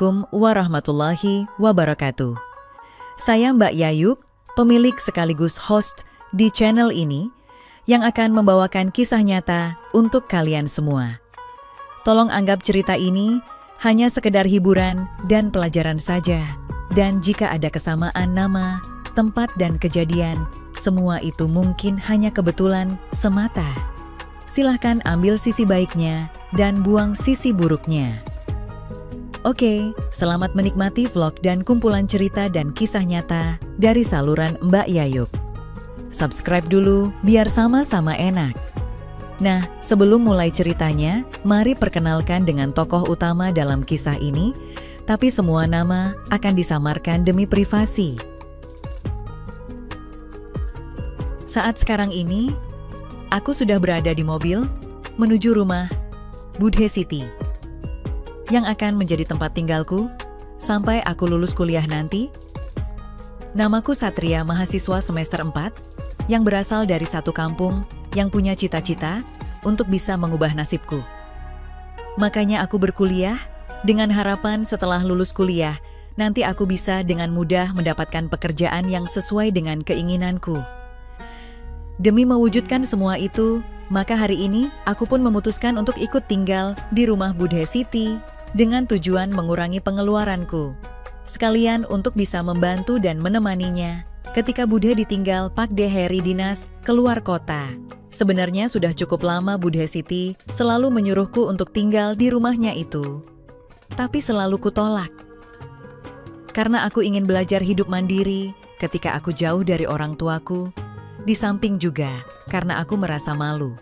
Assalamualaikum warahmatullahi wabarakatuh. Saya Mbak Yayuk, pemilik sekaligus host di channel ini yang akan membawakan kisah nyata untuk kalian semua. Tolong anggap cerita ini hanya sekedar hiburan dan pelajaran saja. Dan jika ada kesamaan nama, tempat dan kejadian, semua itu mungkin hanya kebetulan semata. Silahkan ambil sisi baiknya dan buang sisi buruknya. Oke, selamat menikmati vlog dan kumpulan cerita dan kisah nyata dari saluran Mbak Yayuk. Subscribe dulu biar sama-sama enak. Nah, sebelum mulai ceritanya, mari perkenalkan dengan tokoh utama dalam kisah ini, tapi semua nama akan disamarkan demi privasi. Saat sekarang ini, aku sudah berada di mobil menuju rumah Budhe Siti yang akan menjadi tempat tinggalku sampai aku lulus kuliah nanti. Namaku Satria, mahasiswa semester 4 yang berasal dari satu kampung yang punya cita-cita untuk bisa mengubah nasibku. Makanya aku berkuliah dengan harapan setelah lulus kuliah nanti aku bisa dengan mudah mendapatkan pekerjaan yang sesuai dengan keinginanku. Demi mewujudkan semua itu, maka hari ini aku pun memutuskan untuk ikut tinggal di rumah Budhe Siti dengan tujuan mengurangi pengeluaranku. Sekalian untuk bisa membantu dan menemaninya ketika Budhe ditinggal Pak De Heri dinas keluar kota. Sebenarnya sudah cukup lama Budhe Siti selalu menyuruhku untuk tinggal di rumahnya itu. Tapi selalu kutolak. Karena aku ingin belajar hidup mandiri ketika aku jauh dari orang tuaku. Di samping juga karena aku merasa malu.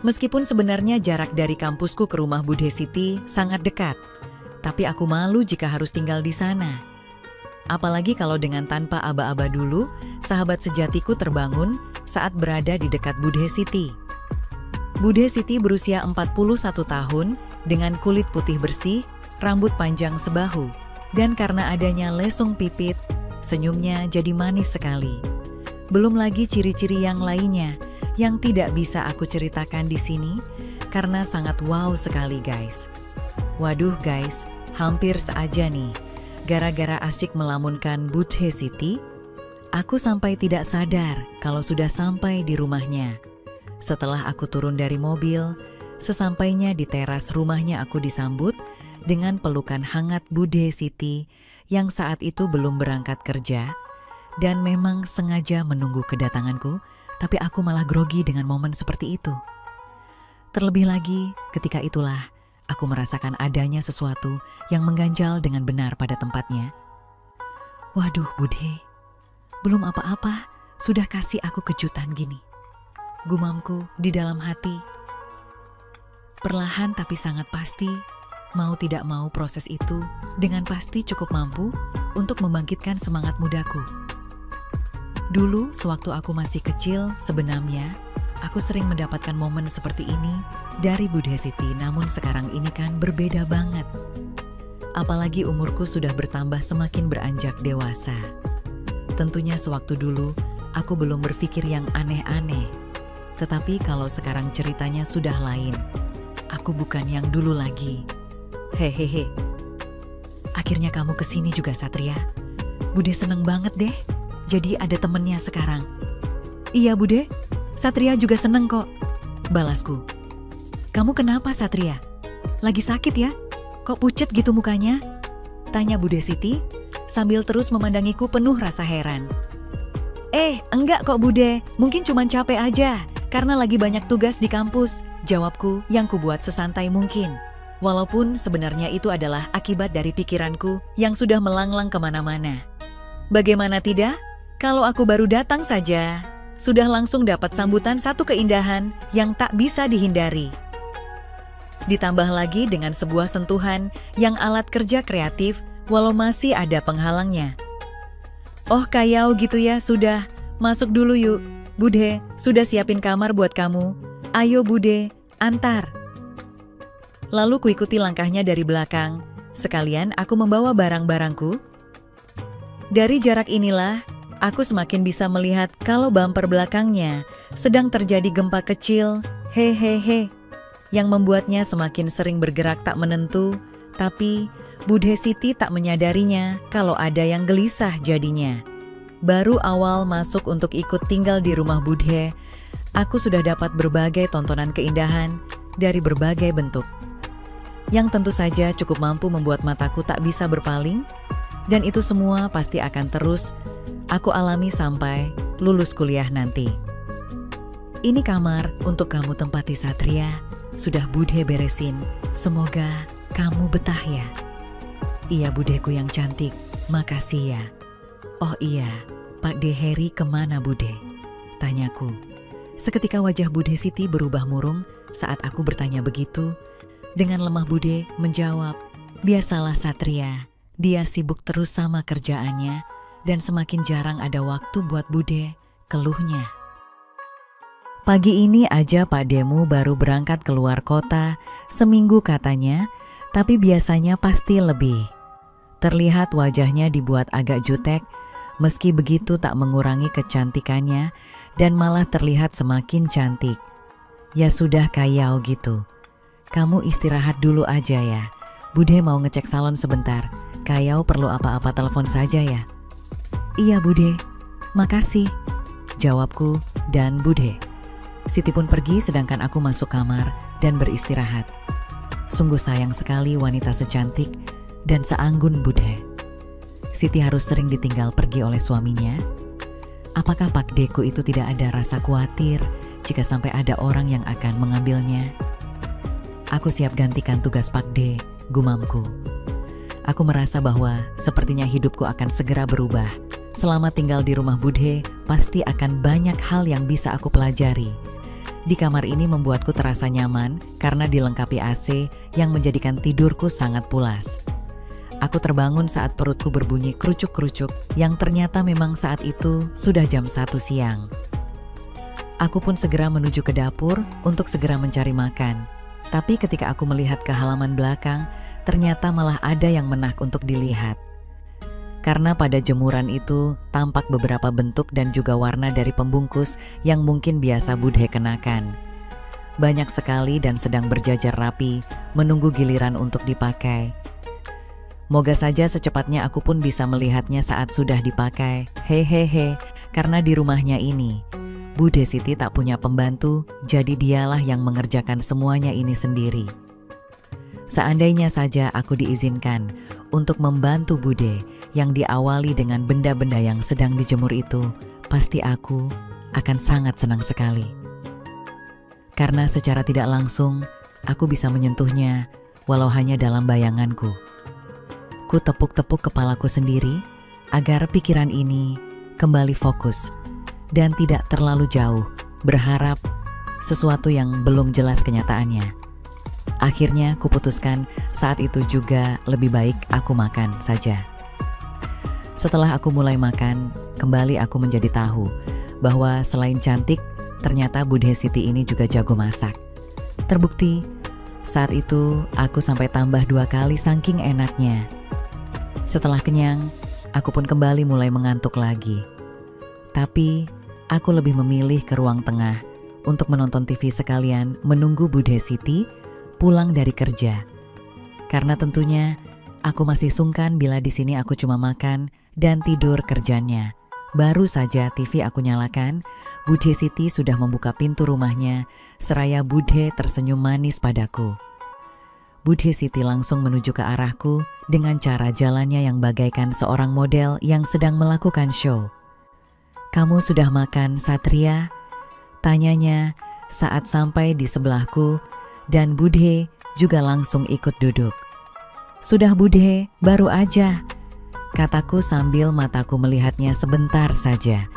Meskipun sebenarnya jarak dari kampusku ke rumah Budhe Siti sangat dekat, tapi aku malu jika harus tinggal di sana. Apalagi kalau dengan tanpa aba-aba dulu, sahabat sejatiku terbangun saat berada di dekat Budhe Siti. Budhe Siti berusia 41 tahun dengan kulit putih bersih, rambut panjang sebahu, dan karena adanya lesung pipit, senyumnya jadi manis sekali. Belum lagi ciri-ciri yang lainnya yang tidak bisa aku ceritakan di sini karena sangat wow sekali guys. Waduh guys, hampir saja nih. Gara-gara asyik melamunkan Budhe Siti, aku sampai tidak sadar kalau sudah sampai di rumahnya. Setelah aku turun dari mobil, sesampainya di teras rumahnya aku disambut dengan pelukan hangat Budhe Siti yang saat itu belum berangkat kerja dan memang sengaja menunggu kedatanganku. Tapi aku malah grogi dengan momen seperti itu. Terlebih lagi, ketika itulah aku merasakan adanya sesuatu yang mengganjal dengan benar pada tempatnya. Waduh Budhe, belum apa-apa sudah kasih aku kejutan gini. Gumamku di dalam hati. Perlahan tapi sangat pasti, mau tidak mau proses itu dengan pasti cukup mampu untuk membangkitkan semangat mudaku. Dulu, sewaktu aku masih kecil, sebenarnya aku sering mendapatkan momen seperti ini dari Budhe Siti, namun sekarang ini kan berbeda banget. Apalagi umurku sudah bertambah semakin beranjak dewasa. Tentunya sewaktu dulu, aku belum berpikir yang aneh-aneh. Tetapi kalau sekarang ceritanya sudah lain, aku bukan yang dulu lagi. Hehehe. Akhirnya kamu kesini juga Satria. Budhe seneng banget deh. Jadi ada temennya sekarang. Iya Budhe, Satria juga seneng kok. Balasku. Kamu kenapa Satria? Lagi sakit ya? Kok pucet gitu mukanya? Tanya Budhe Siti sambil terus memandangiku penuh rasa heran. Enggak kok Budhe, mungkin cuma capek aja karena lagi banyak tugas di kampus. Jawabku yang kubuat sesantai mungkin. Walaupun sebenarnya itu adalah akibat dari pikiranku yang sudah melanglang kemana-mana. Bagaimana tidak? Kalau aku baru datang saja, sudah langsung dapat sambutan satu keindahan yang tak bisa dihindari. Ditambah lagi dengan sebuah sentuhan yang alat kerja kreatif walau masih ada penghalangnya. Oh kayau gitu ya, sudah. Masuk dulu yuk. Budhe, sudah siapin kamar buat kamu. Ayo Budhe, antar. Lalu kuikuti langkahnya dari belakang. Sekalian aku membawa barang-barangku. Dari jarak inilah, aku semakin bisa melihat kalau bumper belakangnya sedang terjadi gempa kecil, hehehe, yang membuatnya semakin sering bergerak tak menentu, tapi Budhe Siti tak menyadarinya kalau ada yang gelisah jadinya. Baru awal masuk untuk ikut tinggal di rumah Budhe, aku sudah dapat berbagai tontonan keindahan dari berbagai bentuk. Yang tentu saja cukup mampu membuat mataku tak bisa berpaling, dan itu semua pasti akan terus aku alami sampai lulus kuliah nanti. Ini kamar untuk kamu tempati Satria, sudah Budhe beresin, semoga kamu betah ya. Iya Budheku yang cantik, makasih ya. Oh iya, Pak De Heri kemana Budhe? Tanyaku. Seketika wajah Budhe Siti berubah murung saat aku bertanya begitu. Dengan lemah Budhe menjawab, biasalah Satria, dia sibuk terus sama kerjaannya dan semakin jarang ada waktu buat Budhe, keluhnya. Pagi ini aja Pak Demu baru berangkat keluar kota, seminggu katanya, tapi biasanya pasti lebih. Terlihat wajahnya dibuat agak jutek, meski begitu tak mengurangi kecantikannya dan malah terlihat semakin cantik. Ya sudah kayau gitu. Kamu istirahat dulu aja ya. Budhe mau ngecek salon sebentar. Kayau perlu apa-apa telepon saja ya. Iya Budhe, makasih. Jawabku dan Budhe. Siti pun pergi sedangkan aku masuk kamar dan beristirahat. Sungguh sayang sekali wanita secantik dan seanggun Budhe. Siti harus sering ditinggal pergi oleh suaminya. Apakah Pak Deku itu tidak ada rasa khawatir jika sampai ada orang yang akan mengambilnya? Aku siap gantikan tugas Pak De, gumamku. Aku merasa bahwa sepertinya hidupku akan segera berubah. Selama tinggal di rumah Budhe, pasti akan banyak hal yang bisa aku pelajari. Di kamar ini membuatku terasa nyaman karena dilengkapi AC yang menjadikan tidurku sangat pulas. Aku terbangun saat perutku berbunyi kerucuk-kerucuk yang ternyata memang saat itu sudah jam 1 siang. Aku pun segera menuju ke dapur untuk segera mencari makan. Tapi ketika aku melihat ke halaman belakang, ternyata malah ada yang menarik untuk dilihat. Karena pada jemuran itu tampak beberapa bentuk dan juga warna dari pembungkus yang mungkin biasa Budhe kenakan. Banyak sekali dan sedang berjajar rapi, menunggu giliran untuk dipakai. Moga saja secepatnya aku pun bisa melihatnya saat sudah dipakai. Hehehe, karena di rumahnya ini, Budhe Siti tak punya pembantu, jadi dialah yang mengerjakan semuanya ini sendiri. Seandainya saja aku diizinkan untuk membantu Budhe yang diawali dengan benda-benda yang sedang dijemur itu, pasti aku akan sangat senang sekali. Karena secara tidak langsung, aku bisa menyentuhnya walau hanya dalam bayanganku. Ku tepuk-tepuk kepalaku sendiri agar pikiran ini kembali fokus dan tidak terlalu jauh berharap sesuatu yang belum jelas kenyataannya. Akhirnya kuputuskan saat itu juga lebih baik aku makan saja. Setelah aku mulai makan, kembali aku menjadi tahu bahwa selain cantik, ternyata Budhe Siti ini juga jago masak. Terbukti, saat itu aku sampai tambah 2 kali saking enaknya. Setelah kenyang, aku pun kembali mulai mengantuk lagi. Tapi, aku lebih memilih ke ruang tengah untuk menonton TV sekalian menunggu Budhe Siti pulang dari kerja. Karena tentunya, aku masih sungkan bila di sini aku cuma makan dan tidur kerjanya. Baru saja TV aku nyalakan, Budhe Siti sudah membuka pintu rumahnya, seraya Budhe tersenyum manis padaku. Budhe Siti langsung menuju ke arahku dengan cara jalannya yang bagaikan seorang model yang sedang melakukan show. Kamu sudah makan, Satria? Tanyanya saat sampai di sebelahku dan Budhe juga langsung ikut duduk. Sudah Budhe, baru aja, kataku sambil mataku melihatnya sebentar saja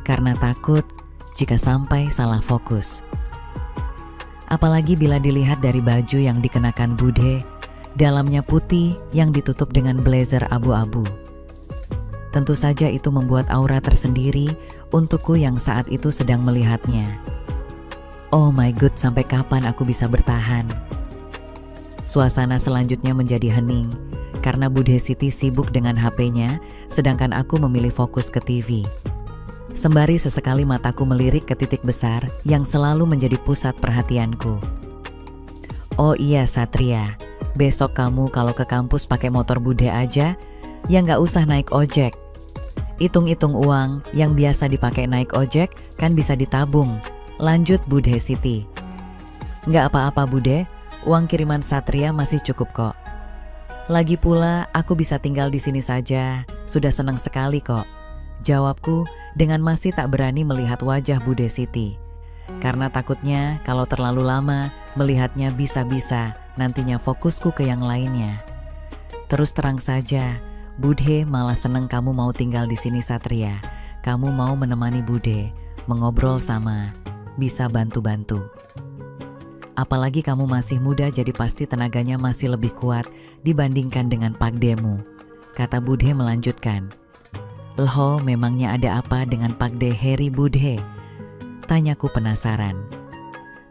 karena takut jika sampai salah fokus. Apalagi bila dilihat dari baju yang dikenakan Budhe, dalamnya putih yang ditutup dengan blazer abu-abu. Tentu saja itu membuat aura tersendiri untukku yang saat itu sedang melihatnya. Oh my god, sampai kapan aku bisa bertahan? Suasana selanjutnya menjadi hening karena Budhe Siti sibuk dengan HP-nya, sedangkan aku memilih fokus ke TV. Sembari sesekali mataku melirik ke titik besar yang selalu menjadi pusat perhatianku. Oh iya Satria, Besok kamu kalau ke kampus pakai motor Bude aja, ya nggak usah naik ojek. Hitung-hitung uang yang biasa dipakai naik ojek kan bisa ditabung. Lanjut Bude Siti. Nggak apa-apa Bude, uang kiriman Satria masih cukup kok. Lagi pula aku bisa tinggal di sini saja, sudah senang sekali kok. Jawabku dengan masih tak berani melihat wajah Bude Siti. Karena takutnya kalau terlalu lama melihatnya bisa-bisa nantinya fokusku ke yang lainnya. Terus terang saja, Bude malah seneng kamu mau tinggal di sini Satria. Kamu mau menemani Bude, mengobrol sama, bisa bantu-bantu. Apalagi kamu masih muda jadi pasti tenaganya masih lebih kuat dibandingkan dengan Pakdemu. Kata Bude melanjutkan. Loh, memangnya ada apa dengan Pakde Heri Bude? Tanyaku penasaran.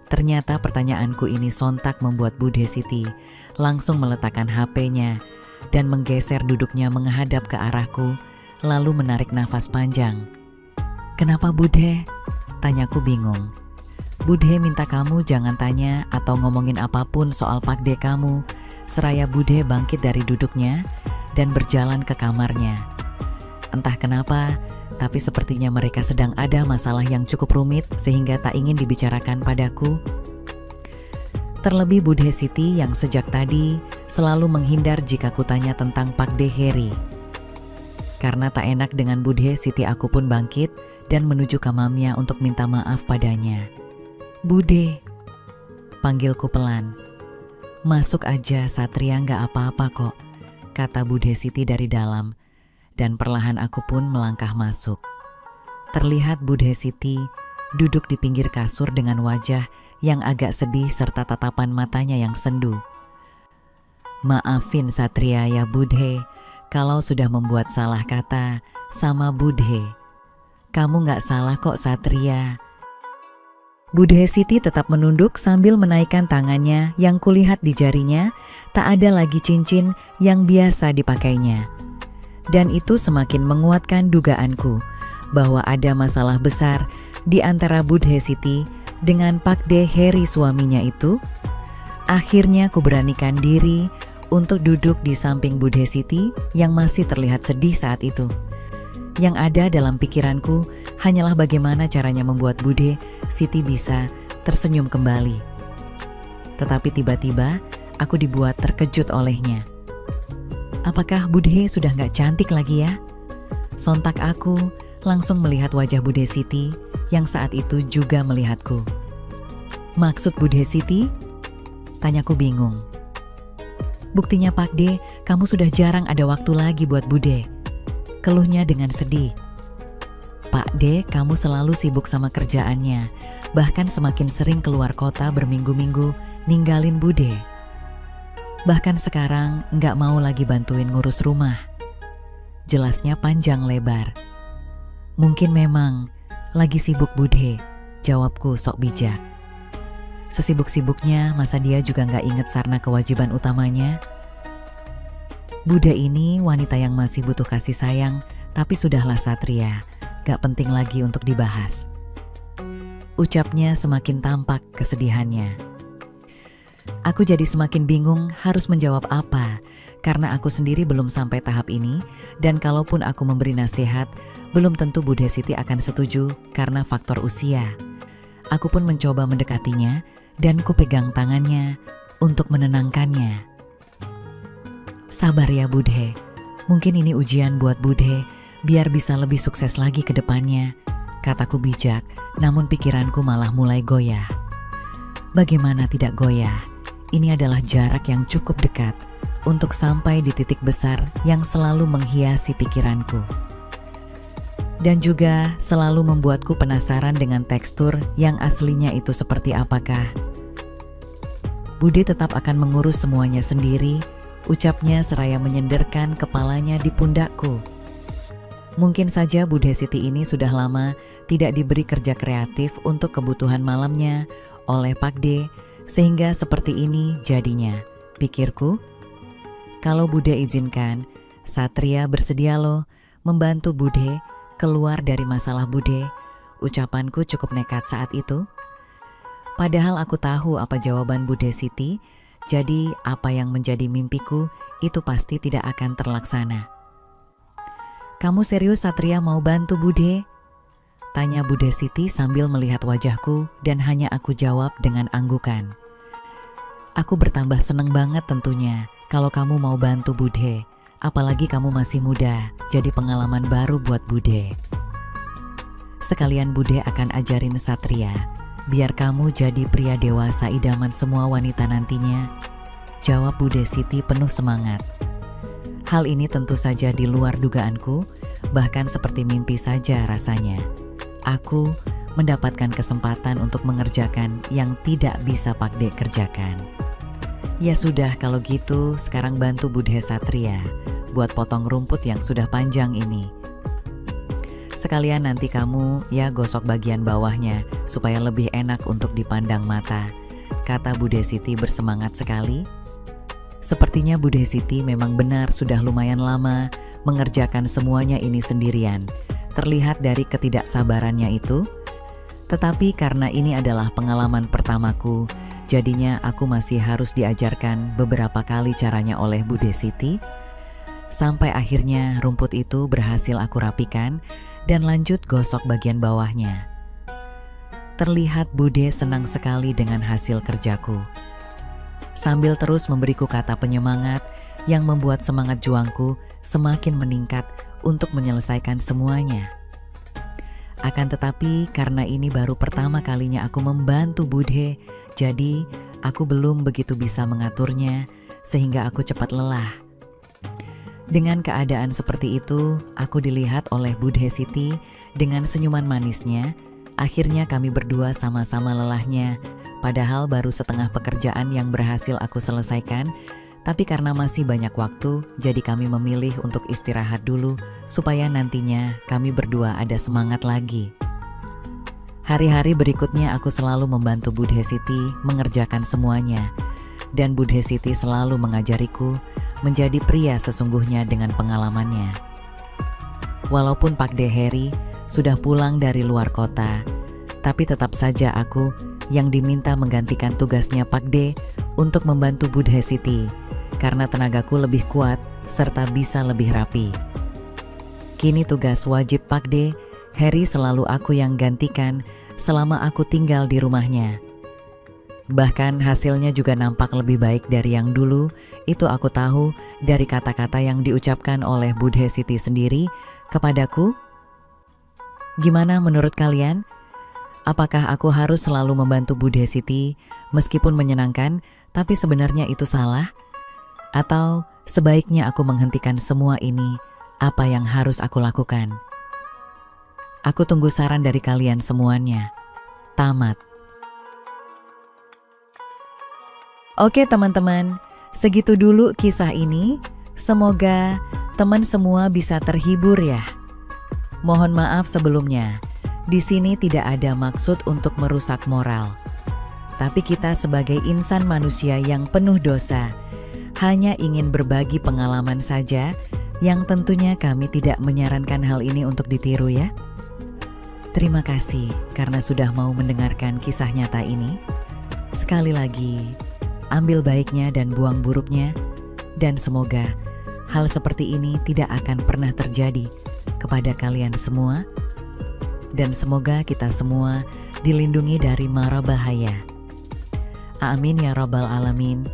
Ternyata pertanyaanku ini sontak membuat Bude Siti langsung meletakkan HP-nya dan menggeser duduknya menghadap ke arahku, lalu menarik nafas panjang. Kenapa Bude? Tanyaku bingung. Bude minta kamu jangan tanya atau ngomongin apapun soal Pakde kamu. Seraya Bude bangkit dari duduknya dan berjalan ke kamarnya. Entah kenapa, tapi sepertinya mereka sedang ada masalah yang cukup rumit sehingga tak ingin dibicarakan padaku. Terlebih Bude Siti yang sejak tadi selalu menghindar jika kutanya tentang Pakde Heri. Karena tak enak dengan Bude Siti, aku pun bangkit dan menuju ke mamnya untuk minta maaf padanya. Bude, panggilku pelan. Masuk aja Satria, nggak apa-apa kok, kata Bude Siti dari dalam. Dan perlahan aku pun melangkah masuk. Terlihat Bude Siti duduk di pinggir kasur dengan wajah yang agak sedih serta tatapan matanya yang sendu. Maafin Satria ya Bude, kalau sudah membuat salah kata sama Bude. Kamu nggak salah kok Satria. Bude Siti tetap menunduk sambil menaikkan tangannya yang kulihat di jarinya tak ada lagi cincin yang biasa dipakainya. Dan itu semakin menguatkan dugaanku bahwa ada masalah besar di antara Bude Siti dengan Pakde Heri suaminya itu. Akhirnya ku beranikan diri untuk duduk di samping Bude Siti yang masih terlihat sedih saat itu. Yang ada dalam pikiranku hanyalah bagaimana caranya membuat Bude Siti bisa tersenyum kembali. Tetapi tiba-tiba aku dibuat terkejut olehnya. Apakah Bude sudah gak cantik lagi ya? Sontak aku langsung melihat wajah Bude Siti yang saat itu juga melihatku. Maksud Bude Siti? Tanyaku bingung. Buktinya Pakde, kamu sudah jarang ada waktu lagi buat Bude. Keluhnya dengan sedih. Pakde, kamu selalu sibuk sama kerjaannya. Bahkan semakin sering keluar kota berminggu-minggu ninggalin Bude. Bahkan sekarang nggak mau lagi bantuin ngurus rumah. Jelasnya panjang lebar. Mungkin memang lagi sibuk Bude, jawabku sok bijak. Sesibuk-sibuknya masa dia juga nggak inget sarana kewajiban utamanya. Bude ini wanita yang masih butuh kasih sayang, tapi sudahlah Satria, gak penting lagi untuk dibahas. Ucapnya semakin tampak kesedihannya. Aku jadi semakin bingung harus menjawab apa, karena aku sendiri belum sampai tahap ini, dan kalaupun aku memberi nasihat, belum tentu Bude Siti akan setuju karena faktor usia. Aku pun mencoba mendekatinya, dan kupegang tangannya untuk menenangkannya. Sabar ya Bude, mungkin ini ujian buat Bude, biar bisa lebih sukses lagi ke depannya, kataku bijak, namun pikiranku malah mulai goyah. Bagaimana tidak goyah? Ini adalah jarak yang cukup dekat untuk sampai di titik besar yang selalu menghiasi pikiranku. Dan juga selalu membuatku penasaran dengan tekstur yang aslinya itu seperti apakah. Bude tetap akan mengurus semuanya sendiri, ucapnya seraya menyenderkan kepalanya di pundakku. Mungkin saja Bude Siti ini sudah lama tidak diberi kerja kreatif untuk kebutuhan malamnya oleh Pakde, sehingga seperti ini jadinya, pikirku. Kalau Bude izinkan, Satria bersedia loh membantu Bude keluar dari masalah Bude. Ucapanku cukup nekat saat itu. Padahal aku tahu apa jawaban Bude Siti Jadi apa yang menjadi mimpiku itu pasti tidak akan terlaksana. Kamu serius Satria mau bantu Bude? Tanya Bude Siti sambil melihat wajahku dan hanya aku jawab dengan anggukan. Aku bertambah seneng banget tentunya kalau kamu mau bantu Bude. Apalagi kamu masih muda, jadi pengalaman baru buat Bude. Sekalian Bude akan ajarin Satria, biar kamu jadi pria dewasa idaman semua wanita nantinya. Jawab Bude Siti penuh semangat. Hal ini tentu saja di luar dugaanku, bahkan seperti mimpi saja rasanya. Aku mendapatkan kesempatan untuk mengerjakan yang tidak bisa Pak D kerjakan. Ya sudah kalau gitu sekarang bantu Bude Satria buat potong rumput yang sudah panjang ini. Sekalian nanti kamu ya gosok bagian bawahnya supaya lebih enak untuk dipandang mata, kata Bude Siti bersemangat sekali. Sepertinya Bude Siti memang benar sudah lumayan lama mengerjakan semuanya ini sendirian, terlihat dari ketidaksabarannya itu. Tetapi karena ini adalah pengalaman pertamaku, jadinya aku masih harus diajarkan beberapa kali caranya oleh Bude Siti. Sampai akhirnya rumput itu berhasil aku rapikan dan lanjut gosok bagian bawahnya. Terlihat Bude senang sekali dengan hasil kerjaku. Sambil terus memberiku kata penyemangat yang membuat semangat juangku semakin meningkat untuk menyelesaikan semuanya. Akan tetapi karena ini baru pertama kalinya aku membantu Bude, jadi aku belum begitu bisa mengaturnya sehingga aku cepat lelah. Dengan keadaan seperti itu, aku dilihat oleh Bude Siti dengan senyuman manisnya. Akhirnya kami berdua sama-sama lelahnya. Padahal baru setengah pekerjaan yang berhasil aku selesaikan, tapi karena masih banyak waktu, jadi kami memilih untuk istirahat dulu supaya nantinya kami berdua ada semangat lagi. Hari-hari berikutnya aku selalu membantu Bude Siti mengerjakan semuanya, dan Bude Siti selalu mengajariku menjadi pria sesungguhnya dengan pengalamannya. Walaupun Pak D Heri sudah pulang dari luar kota, tapi tetap saja aku yang diminta menggantikan tugasnya Pak D untuk membantu Bude Siti karena tenagaku lebih kuat serta bisa lebih rapi. Kini tugas wajib Pak D, Heri selalu aku yang gantikan selama aku tinggal di rumahnya. Bahkan hasilnya juga nampak lebih baik dari yang dulu, itu aku tahu dari kata-kata yang diucapkan oleh Bude Siti sendiri kepadaku. Gimana menurut kalian? Apakah aku harus selalu membantu Bude Siti meskipun menyenangkan, tapi sebenarnya itu salah? Atau sebaiknya aku menghentikan semua ini, apa yang harus aku lakukan? Aku tunggu saran dari kalian semuanya. Tamat. Oke teman-teman, segitu dulu kisah ini. Semoga teman semua bisa terhibur ya. Mohon maaf sebelumnya. Di sini tidak ada maksud untuk merusak moral. Tapi kita sebagai insan manusia yang penuh dosa, hanya ingin berbagi pengalaman saja, yang tentunya kami tidak menyarankan hal ini untuk ditiru ya. Terima kasih karena sudah mau mendengarkan kisah nyata ini. Sekali lagi, ambil baiknya dan buang buruknya, dan semoga hal seperti ini tidak akan pernah terjadi kepada kalian semua. Dan semoga kita semua dilindungi dari mara bahaya. Amin ya rabbal alamin.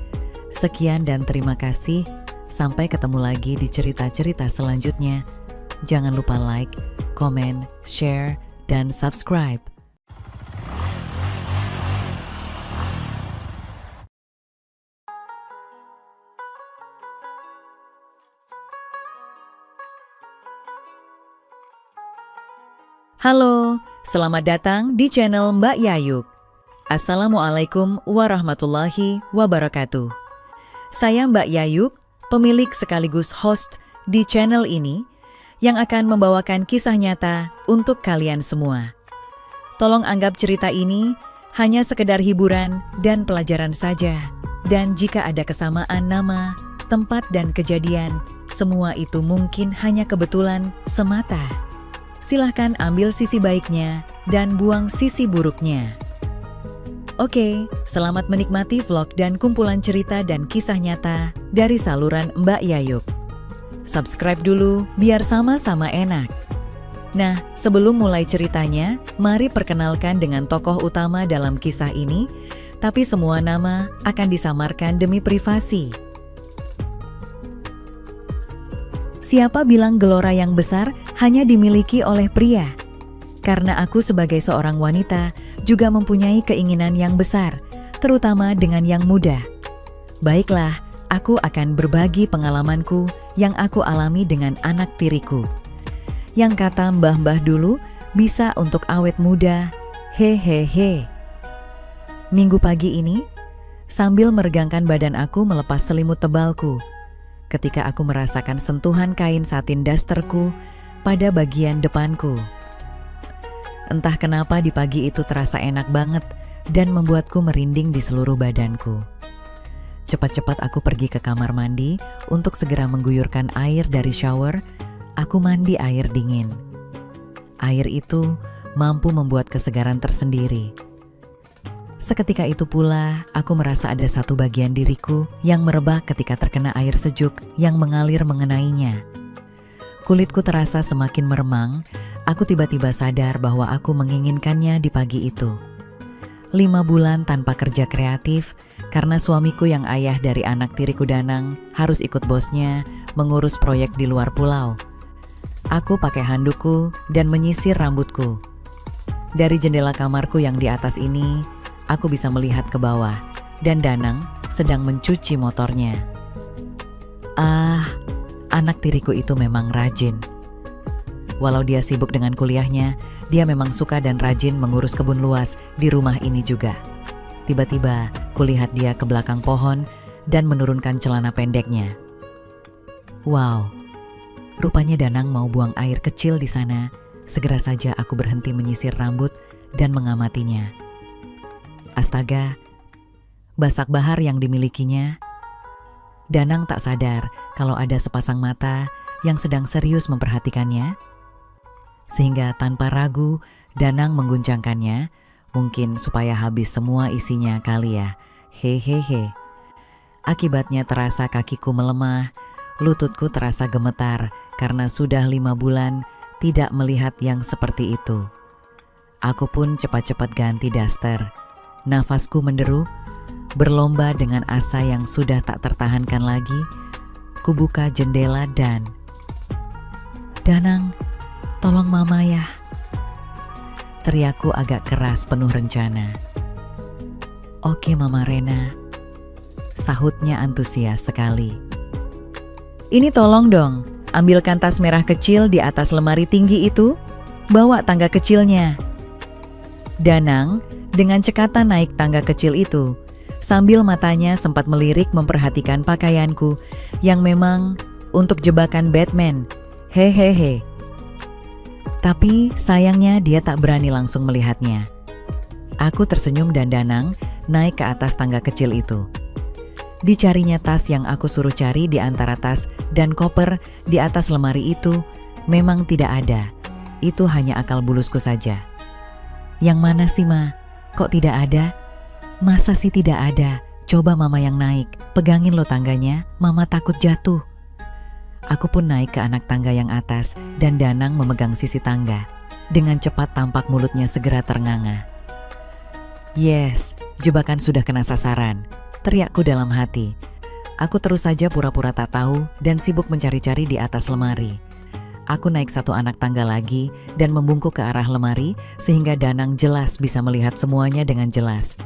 Sekian dan terima kasih. Sampai ketemu lagi di cerita-cerita selanjutnya. Jangan lupa like, komen, share, dan subscribe. Halo, selamat datang di channel Mbak Yayuk. Assalamualaikum warahmatullahi wabarakatuh. Saya Mbak Yayuk, pemilik sekaligus host di channel ini yang akan membawakan kisah nyata untuk kalian semua. Tolong anggap cerita ini hanya sekedar hiburan dan pelajaran saja. Dan jika ada kesamaan nama, tempat, dan kejadian, semua itu mungkin hanya kebetulan semata. Silahkan ambil sisi baiknya dan buang sisi buruknya. Oke, selamat menikmati vlog dan kumpulan cerita dan kisah nyata dari saluran Mbak Yayuk. Subscribe dulu biar sama-sama enak. Nah, sebelum mulai ceritanya, mari perkenalkan dengan tokoh utama dalam kisah ini, tapi semua nama akan disamarkan demi privasi. Siapa bilang gelora yang besar hanya dimiliki oleh pria? Karena aku sebagai seorang wanita juga mempunyai keinginan yang besar, terutama dengan yang muda. Baiklah, aku akan berbagi pengalamanku yang aku alami dengan anak tiriku. Yang kata mbah-mbah dulu, bisa untuk awet muda, hehehe. Minggu pagi ini, sambil meregangkan badan aku melepas selimut tebalku, ketika aku merasakan sentuhan kain satin dasterku pada bagian depanku. Entah kenapa di pagi itu terasa enak banget dan membuatku merinding di seluruh badanku. Cepat-cepat aku pergi ke kamar mandi untuk segera mengguyurkan air dari shower. Aku mandi air dingin. Air itu mampu membuat kesegaran tersendiri. Seketika itu pula, aku merasa ada satu bagian diriku yang merebah ketika terkena air sejuk yang mengalir mengenainya. Kulitku terasa semakin meremang. Aku tiba-tiba sadar bahwa aku menginginkannya di pagi itu. 5 bulan tanpa kerja kreatif, karena suamiku yang ayah dari anak tiriku Danang harus ikut bosnya mengurus proyek di luar pulau. Aku pakai handukku dan menyisir rambutku. Dari jendela kamarku yang di atas ini, aku bisa melihat ke bawah, dan Danang sedang mencuci motornya. Anak tiriku itu memang rajin. Walau dia sibuk dengan kuliahnya, dia memang suka dan rajin mengurus kebun luas di rumah ini juga. Tiba-tiba, kulihat dia ke belakang pohon dan menurunkan celana pendeknya. Wow, rupanya Danang mau buang air kecil di sana. Segera saja aku berhenti menyisir rambut dan mengamatinya. Astaga, basak bahar yang dimilikinya. Danang tak sadar kalau ada sepasang mata yang sedang serius memperhatikannya. Sehingga tanpa ragu, Danang mengguncangkannya, mungkin supaya habis semua isinya kali ya. Hehehe. Akibatnya terasa kakiku melemah, lututku terasa gemetar karena sudah 5 bulan tidak melihat yang seperti itu. Aku pun cepat-cepat ganti daster. Nafasku menderu, berlomba dengan asa yang sudah tak tertahankan lagi. Kubuka jendela dan... Danang, tolong mama ya. Teriakku agak keras penuh rencana. Oke Mama Rena, sahutnya antusias sekali. Ini tolong dong, ambilkan tas merah kecil di atas lemari tinggi itu, bawa tangga kecilnya. Danang dengan cekatan naik tangga kecil itu, sambil matanya sempat melirik memperhatikan pakaianku yang memang untuk jebakan Batman. Hehehe. Tapi sayangnya dia tak berani langsung melihatnya. Aku tersenyum dan Danang naik ke atas tangga kecil itu. Dicarinya tas yang aku suruh cari di antara tas dan koper di atas lemari itu memang tidak ada. Itu hanya akal bulusku saja. Yang mana sih, Ma? Kok tidak ada? Masa sih tidak ada? Coba Mama yang naik, pegangin lo tangganya, Mama takut jatuh. Aku pun naik ke anak tangga yang atas dan Danang memegang sisi tangga. Dengan cepat tampak mulutnya segera ternganga. Yes, jebakan sudah kena sasaran, teriakku dalam hati. Aku terus saja pura-pura tak tahu dan sibuk mencari-cari di atas lemari. Aku naik satu anak tangga lagi dan membungkuk ke arah lemari sehingga Danang jelas bisa melihat semuanya dengan jelas.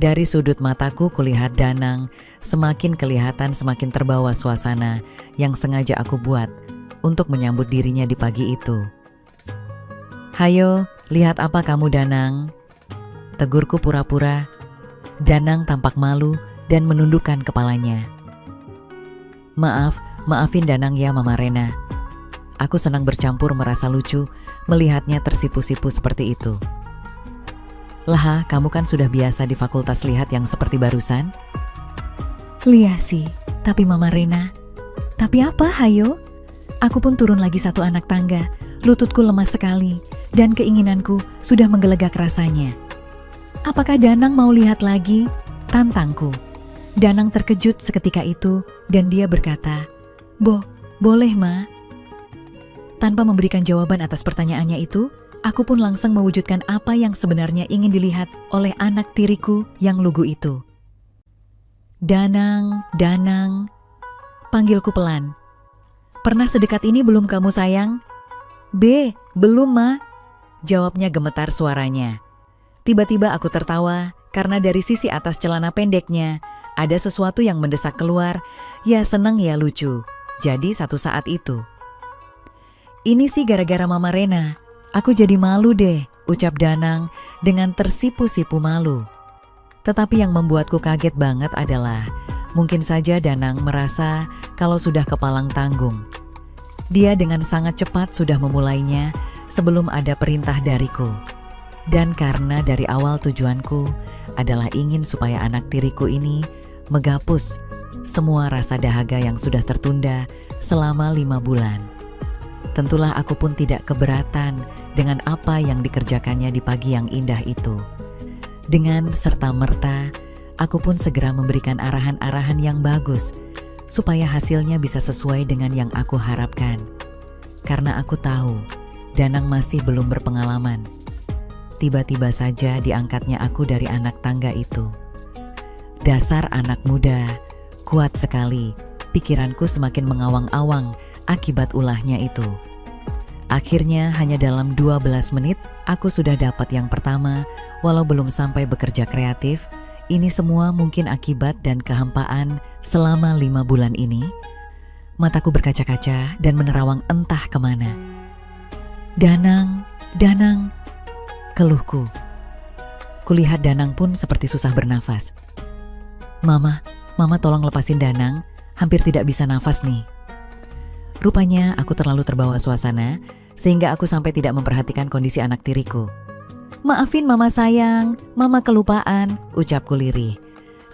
Dari sudut mataku kulihat Danang semakin kelihatan semakin terbawa suasana yang sengaja aku buat untuk menyambut dirinya di pagi itu. Hayo, lihat apa kamu Danang? Tegurku pura-pura. Danang tampak malu dan menundukkan kepalanya. Maafin Danang ya Mama Rena. Aku senang bercampur merasa lucu melihatnya tersipu-sipu seperti itu. Lah, kamu kan sudah biasa di fakultas lihat yang seperti barusan? Lihat sih, tapi Mama Rena. Tapi apa, hayo? Aku pun turun lagi satu anak tangga. Lututku lemas sekali dan keinginanku sudah menggelegak rasanya. Apakah Danang mau lihat lagi? Tantangku. Danang terkejut seketika itu dan dia berkata, boleh ma. Tanpa memberikan jawaban atas pertanyaannya itu, aku pun langsung mewujudkan apa yang sebenarnya ingin dilihat oleh anak tiriku yang lugu itu. Danang, Danang, panggilku pelan. Pernah sedekat ini belum kamu sayang? Belum ma, jawabnya gemetar suaranya. Tiba-tiba aku tertawa karena dari sisi atas celana pendeknya ada sesuatu yang mendesak keluar. Ya senang ya lucu. Jadi satu saat itu. Ini sih gara-gara Mama Rena. Aku jadi malu deh, ucap Danang dengan tersipu-sipu malu. Tetapi yang membuatku kaget banget adalah mungkin saja Danang merasa kalau sudah kepalang tanggung. Dia dengan sangat cepat sudah memulainya sebelum ada perintah dariku. Dan karena dari awal tujuanku adalah ingin supaya anak tiriku ini menghapus semua rasa dahaga yang sudah tertunda selama 5 bulan. Tentulah aku pun tidak keberatan dengan apa yang dikerjakannya di pagi yang indah itu. Dengan serta-merta, aku pun segera memberikan arahan-arahan yang bagus supaya hasilnya bisa sesuai dengan yang aku harapkan. Karena aku tahu Danang masih belum berpengalaman. Tiba-tiba saja diangkatnya aku dari anak tangga itu. Dasar anak muda, kuat sekali. Pikiranku semakin mengawang-awang akibat ulahnya itu. Akhirnya hanya dalam 12 menit aku sudah dapat yang pertama, walau belum sampai bekerja kreatif. Ini semua mungkin akibat dan kehampaan selama 5 bulan ini. Mataku berkaca-kaca dan menerawang entah kemana. Danang, Danang, keluhku. Kulihat Danang pun seperti susah bernafas. Mama tolong lepasin Danang, hampir tidak bisa nafas nih. Rupanya aku terlalu terbawa suasana, sehingga aku sampai tidak memperhatikan kondisi anak tiriku. Maafin Mama sayang, Mama kelupaan, ucapku lirih.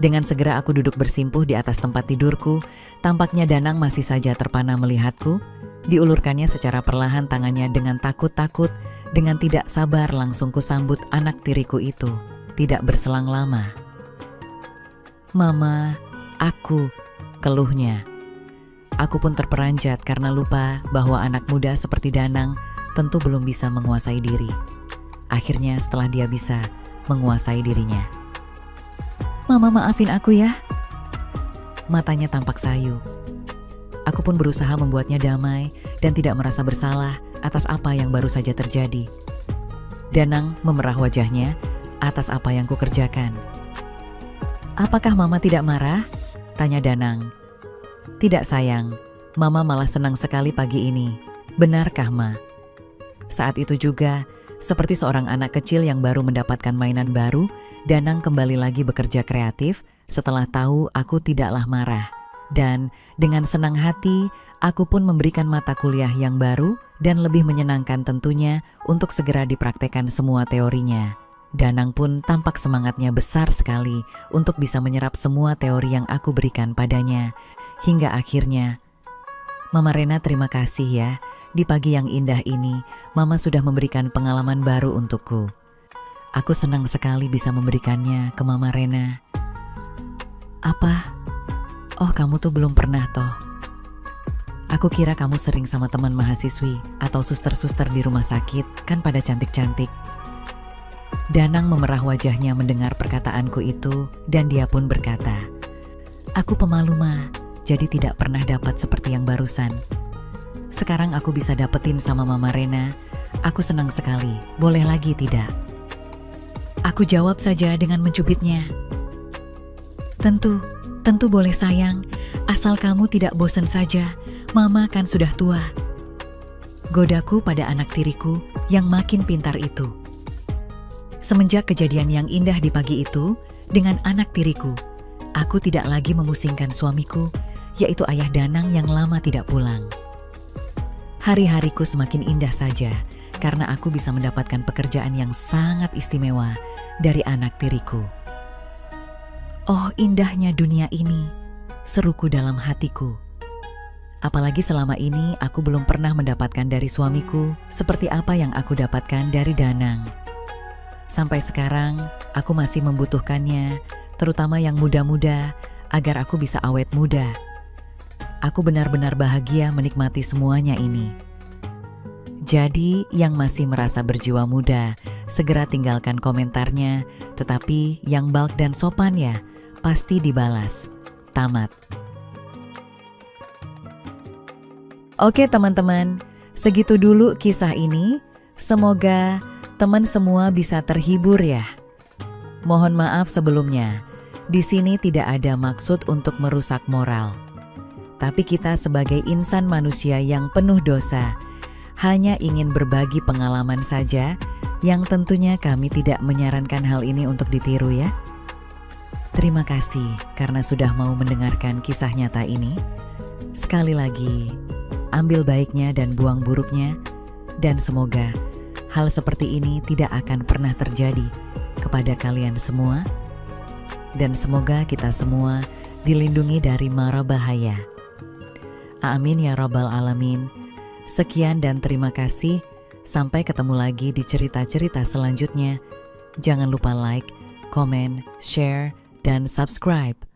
Dengan segera aku duduk bersimpuh di atas tempat tidurku, tampaknya Danang masih saja terpana melihatku. Diulurkannya secara perlahan tangannya dengan takut-takut, dengan tidak sabar langsung kusambut anak tiriku itu. Tidak berselang lama. Mama, aku, keluhnya. Aku pun terperanjat karena lupa bahwa anak muda seperti Danang tentu belum bisa menguasai diri. Akhirnya setelah dia bisa menguasai dirinya. Mama maafin aku ya. Matanya tampak sayu. Aku pun berusaha membuatnya damai dan tidak merasa bersalah atas apa yang baru saja terjadi. Danang memerah wajahnya atas apa yang kukerjakan. Apakah Mama tidak marah? Tanya Danang. Tidak sayang, Mama malah senang sekali pagi ini. Benarkah Ma? Saat itu juga, seperti seorang anak kecil yang baru mendapatkan mainan baru, Danang kembali lagi bekerja kreatif setelah tahu aku tidaklah marah. Dan dengan senang hati, aku pun memberikan mata kuliah yang baru dan lebih menyenangkan tentunya untuk segera dipraktekkan semua teorinya. Danang pun tampak semangatnya besar sekali untuk bisa menyerap semua teori yang aku berikan padanya. Hingga akhirnya, Mama Rena terima kasih ya. Di pagi yang indah ini, Mama sudah memberikan pengalaman baru untukku. Aku senang sekali bisa memberikannya ke Mama Rena. Apa? Oh, kamu tuh belum pernah toh. Aku kira kamu sering sama teman mahasiswi atau suster-suster di rumah sakit, kan pada cantik-cantik. Danang memerah wajahnya mendengar perkataanku itu dan dia pun berkata, aku pemalu Ma, jadi tidak pernah dapat seperti yang barusan. Sekarang aku bisa dapetin sama Mama Rena, aku senang sekali, boleh lagi tidak? Aku jawab saja dengan mencubitnya. Tentu boleh sayang, asal kamu tidak bosan saja, Mama kan sudah tua. Godaku pada anak tiriku yang makin pintar itu. Semenjak kejadian yang indah di pagi itu, dengan anak tiriku, aku tidak lagi memusingkan suamiku, yaitu ayah Danang yang lama tidak pulang. Hari-hariku semakin indah saja, karena aku bisa mendapatkan pekerjaan yang sangat istimewa dari anak tiriku. Oh, indahnya dunia ini, seruku dalam hatiku. Apalagi selama ini aku belum pernah mendapatkan dari suamiku seperti apa yang aku dapatkan dari Danang. Sampai sekarang, aku masih membutuhkannya, terutama yang muda-muda, agar aku bisa awet muda. Aku benar-benar bahagia menikmati semuanya ini. Jadi, yang masih merasa berjiwa muda, segera tinggalkan komentarnya, tetapi yang bulk dan sopan ya, pasti dibalas. Tamat. Oke teman-teman, segitu dulu kisah ini. Semoga teman semua bisa terhibur ya. Mohon maaf sebelumnya, di sini tidak ada maksud untuk merusak moral. Tapi kita sebagai insan manusia yang penuh dosa, hanya ingin berbagi pengalaman saja, yang tentunya kami tidak menyarankan hal ini untuk ditiru ya. Terima kasih karena sudah mau mendengarkan kisah nyata ini. Sekali lagi, ambil baiknya dan buang buruknya, dan semoga hal seperti ini tidak akan pernah terjadi kepada kalian semua, dan semoga kita semua dilindungi dari mara bahaya. Amin ya rabbal alamin. Sekian dan terima kasih. Sampai ketemu lagi di cerita-cerita selanjutnya. Jangan lupa like, komen, share, dan subscribe.